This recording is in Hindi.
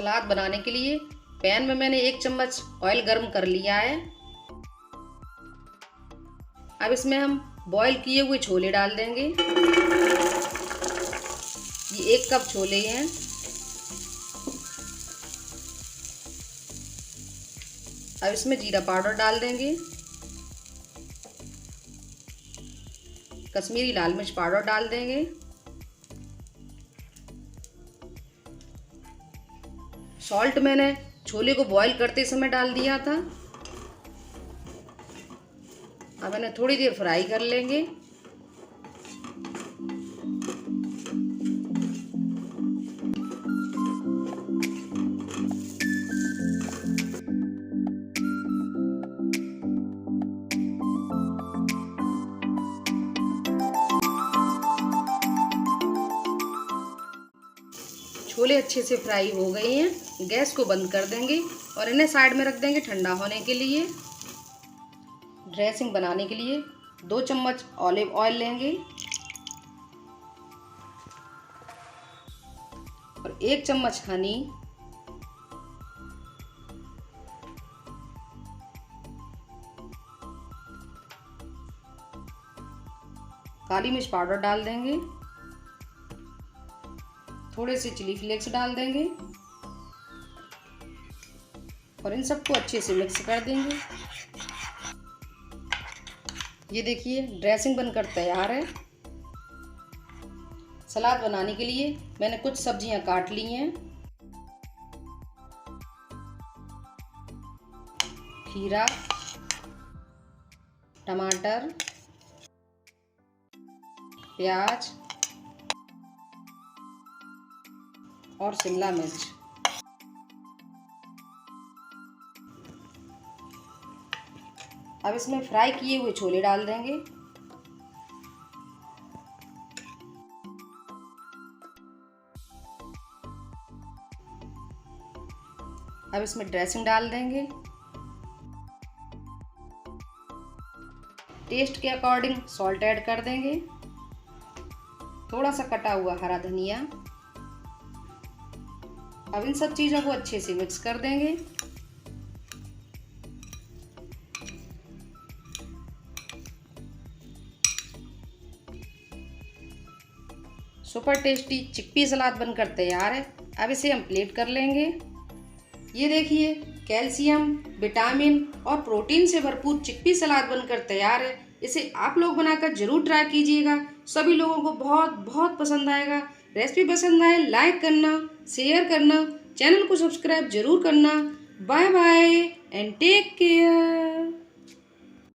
सलाद बनाने के लिए पैन में मैंने 1 चम्मच ऑयल गर्म कर लिया है। अब इसमें हम बॉईल किए हुए छोले डाल देंगे। ये 1 कप छोले हैं। अब इसमें जीरा पाउडर डाल देंगे, कश्मीरी लाल मिर्च पाउडर डाल देंगे, सॉल्ट मैंने छोले को बॉईल करते समय डाल दिया था। अब इन्हें थोड़ी देर फ्राई कर लेंगे। छोले अच्छे से फ्राई हो गए हैं। गैस को बंद कर देंगे और इन्हें साइड में रख देंगे ठंडा होने के लिए। ड्रेसिंग बनाने के लिए 2 चम्मच ऑलिव ऑयल लेंगे और 1 चम्मच हनी, काली मिर्च पाउडर डाल देंगे, थोड़े से चिली फ्लेक्स डाल देंगे और इन सबको अच्छे से मिक्स कर देंगे। ये देखिए ड्रेसिंग बनकर तैयार है। सलाद बनाने के लिए मैंने कुछ सब्जियां काट ली हैं। खीरा, टमाटर, प्याज और शिमला मिर्च। अब इसमें फ्राई किए हुए छोले डाल देंगे। अब इसमें ड्रेसिंग डाल देंगे। टेस्ट के अकॉर्डिंग सॉल्ट ऐड कर देंगे, थोड़ा सा कटा हुआ हरा धनिया। अब इन सब चीज़ों को अच्छे से मिक्स कर देंगे। सुपर टेस्टी चिकपी सलाद बनकर तैयार है। अब इसे हम प्लेट कर लेंगे। ये देखिए कैल्शियम, विटामिन और प्रोटीन से भरपूर चिकपी सलाद बनकर तैयार है। इसे आप लोग बनाकर जरूर ट्राई कीजिएगा। सभी लोगों को बहुत बहुत पसंद आएगा। रेसिपी पसंद आए लाइक करना, शेयर करना, चैनल को सब्सक्राइब जरूर करना। Bye bye and take care.